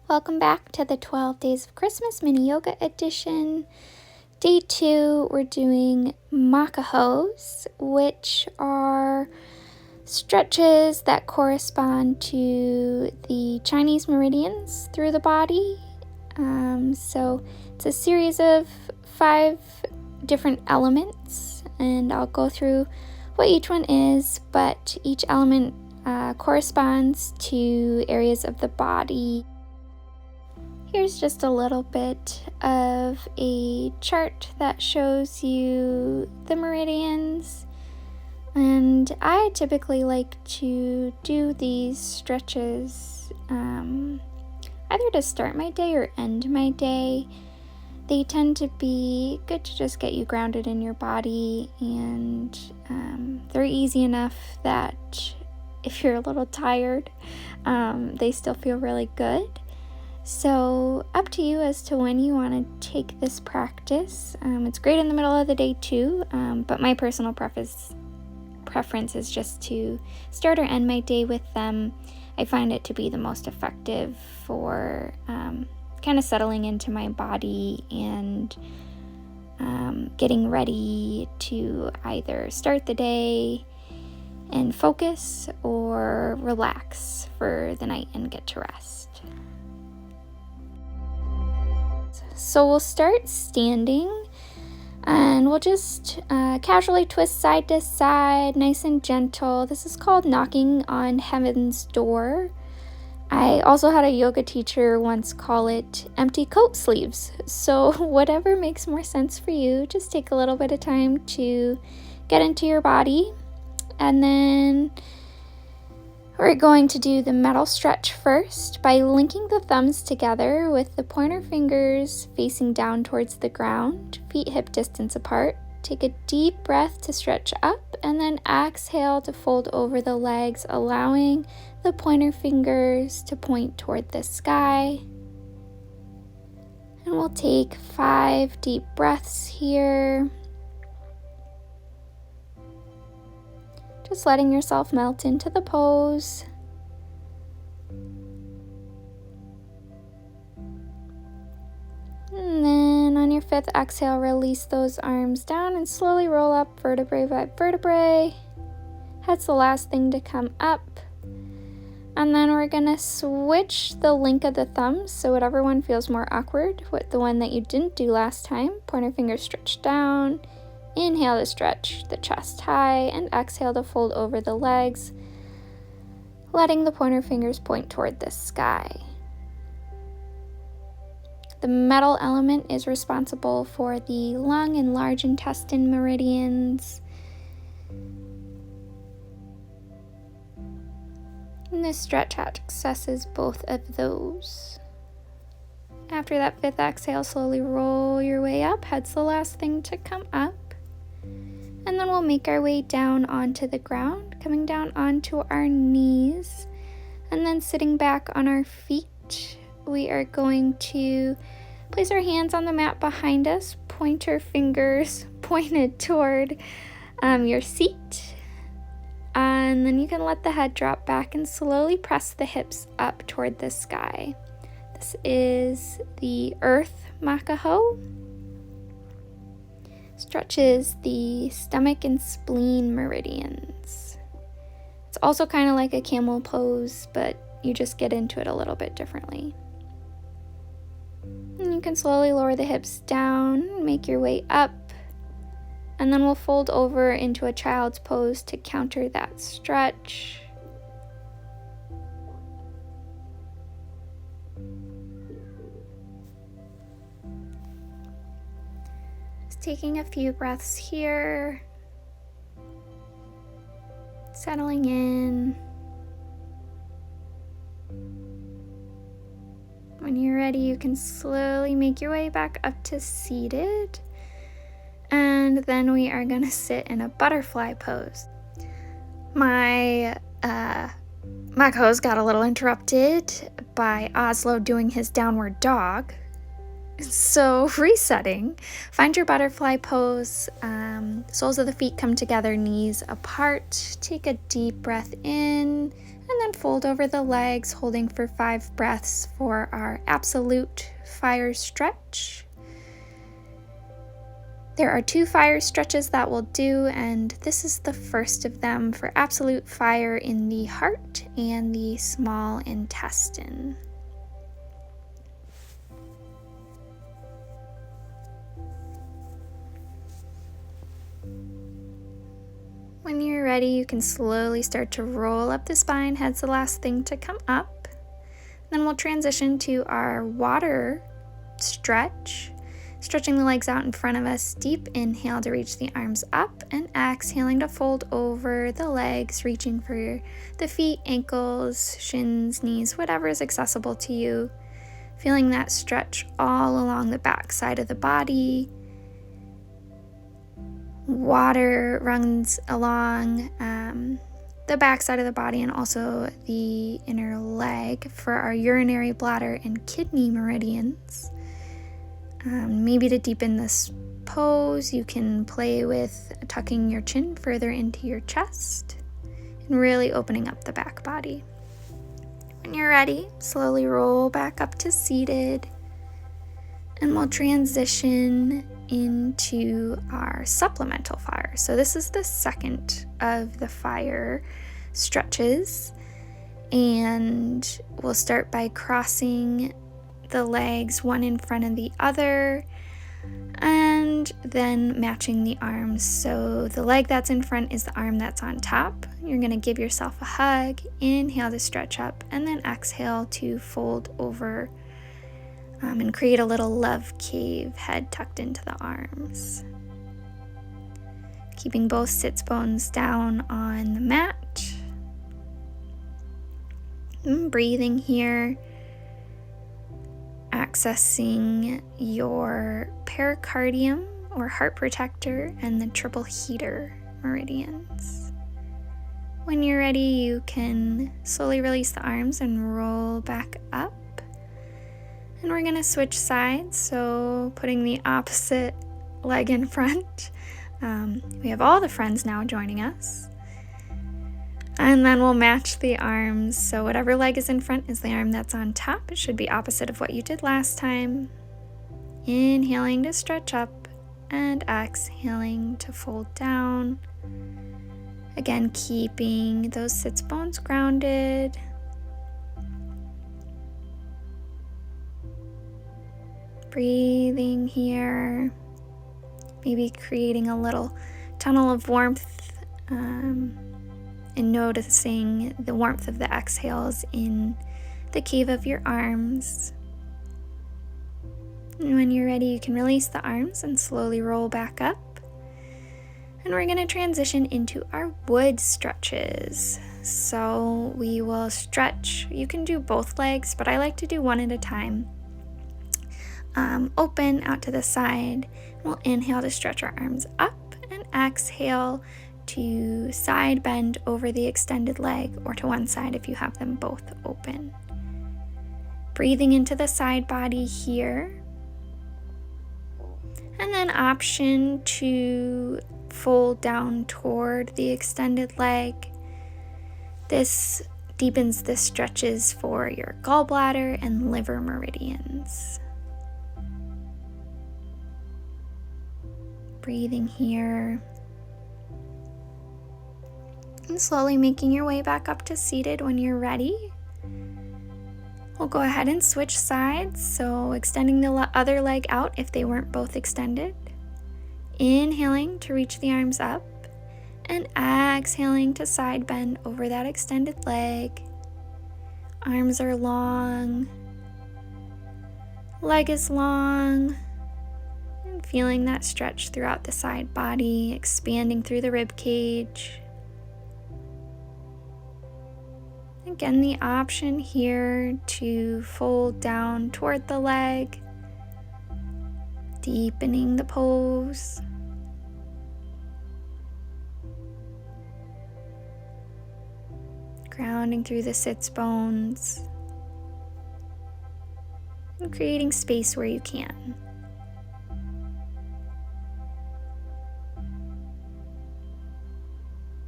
Welcome back to the 12 Days of Christmas Mini Yoga Edition. Day 2, we're doing Makka, which are stretches that correspond to the Chinese meridians through the body. So it's a series of 5 different elements, and I'll go through what each one is, but each element corresponds to areas of the body. Here's just a little bit of a chart that shows you the meridians, and I typically like to do these stretches either to start my day or end my day. They tend to be good to just get you grounded in your body, and they're easy enough that if you're a little tired, they still feel really good. So up to you as to when you want to take this practice. It's great in the middle of the day too, but my personal preference is just to start or end my day with them. I find it to be the most effective for kind of settling into my body and getting ready to either start the day and focus or relax for the night and get to rest. So we'll start standing, and we'll just casually twist side to side, nice and gentle. This is called knocking on heaven's door. I also had a yoga teacher once call it empty coat sleeves. So whatever makes more sense for you, just take a little bit of time to get into your body. And then we're going to do the metal stretch first by linking the thumbs together with the pointer fingers facing down towards the ground, feet hip distance apart. Take a deep breath to stretch up, and then exhale to fold over the legs, allowing the pointer fingers to point toward the sky. And we'll take 5 deep breaths here. Just letting yourself melt into the pose. And then on your 5th exhale, release those arms down and slowly roll up vertebrae by vertebrae. That's the last thing to come up. And then we're going to switch the link of the thumbs, so whatever one feels more awkward, with the one that you didn't do last time. Pointer fingers stretch down. Inhale to stretch the chest high, and exhale to fold over the legs, letting the pointer fingers point toward the sky. The metal element is responsible for the lung and large intestine meridians. And this stretch accesses both of those. After that 5th exhale, slowly roll your way up. Head's the last thing to come up. And then we'll make our way down onto the ground, coming down onto our knees, and then sitting back on our feet. We are going to place our hands on the mat behind us, pointer fingers pointed toward your seat. And then you can let the head drop back and slowly press the hips up toward the sky. This is the Earth Makka. Stretches the stomach and spleen meridians. It's also kind of like a camel pose, but you just get into it a little bit differently. And you can slowly lower the hips down, make your way up, and then we'll fold over into a child's pose to counter that stretch. Taking a few breaths here, settling in. When you're ready, you can slowly make your way back up to seated, and then we are going to sit in a butterfly pose. My Makka's got a little interrupted by Oslo doing his downward dog. So resetting, find your butterfly pose, soles of the feet come together, knees apart. Take a deep breath in And then fold over the legs, holding for 5 breaths for our absolute fire stretch. There are 2 fire stretches that we'll do, and this is the first of them for absolute fire in the heart and the small intestine. When you're ready, you can slowly start to roll up the spine. Head's the last thing to come up. Then we'll transition to our water stretch. Stretching the legs out in front of us. Deep inhale to reach the arms up, and exhaling to fold over the legs, reaching for the feet, ankles, shins, knees, whatever is accessible to you. Feeling that stretch all along the back side of the body. Water runs along the back side of the body and also the inner leg for our urinary bladder and kidney meridians. Maybe to deepen this pose, you can play with tucking your chin further into your chest and really opening up the back body. When you're ready, slowly roll back up to seated, and we'll transition into our supplemental fire. So this is the second of the fire stretches, and we'll start by crossing the legs one in front of the other and then matching the arms. So the leg that's in front is the arm that's on top. You're going to give yourself a hug, inhale to stretch up, and then exhale to fold over and create a little love cave, head tucked into the arms. Keeping both sits bones down on the mat. And breathing here. Accessing your pericardium or heart protector and the triple heater meridians. When you're ready, you can slowly release the arms and roll back up. And we're going to switch sides, so putting the opposite leg in front. We have all the friends now joining us. And then we'll match the arms, so whatever leg is in front is the arm that's on top. It should be opposite of what you did last time. Inhaling to stretch up and exhaling to fold down. Again, keeping those sits bones grounded. Breathing here. Maybe creating a little tunnel of warmth. And noticing the warmth of the exhales in the cave of your arms. And when you're ready, you can release the arms and slowly roll back up. And we're going to transition into our wood stretches. So we will stretch. You can do both legs, but I like to do one at a time. Open out to the side. We'll inhale to stretch our arms up and exhale to side bend over the extended leg, or to one side if you have them both open. Breathing into the side body here. And then option to fold down toward the extended leg. This deepens the stretches for your gallbladder and liver meridians. Breathing here. And slowly making your way back up to seated. When you're ready, we'll go ahead and switch sides. So extending the other leg out if they weren't both extended. Inhaling to reach the arms up. And exhaling to side bend over that extended leg. Arms are long. Leg is long. And feeling that stretch throughout the side body, expanding through the rib cage. Again, the option here to fold down toward the leg, deepening the pose. Grounding through the sits bones and creating space where you can.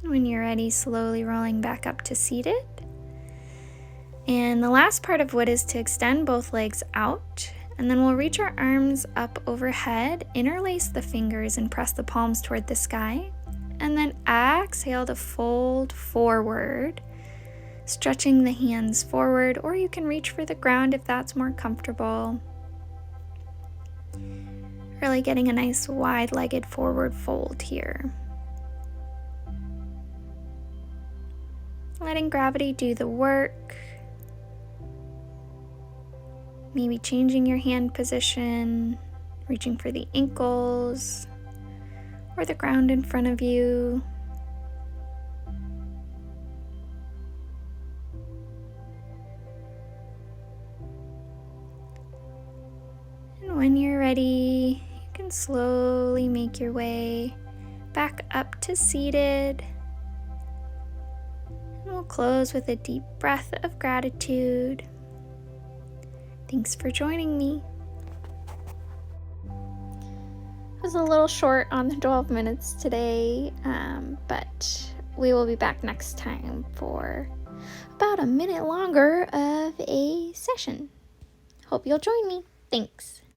When you're ready, slowly rolling back up to seated. And the last part of wood is to extend both legs out, and then we'll reach our arms up overhead, interlace the fingers and press the palms toward the sky, and then exhale to fold forward, stretching the hands forward, or you can reach for the ground if that's more comfortable. Really getting a nice wide-legged forward fold here. Letting gravity do the work. Maybe changing your hand position, reaching for the ankles or the ground in front of you. And when you're ready, you can slowly make your way back up to seated. And we'll close with a deep breath of gratitude. Thanks for joining me. It was a little short on the 12 minutes today, but we will be back next time for about a minute longer of a session. Hope you'll join me. Thanks.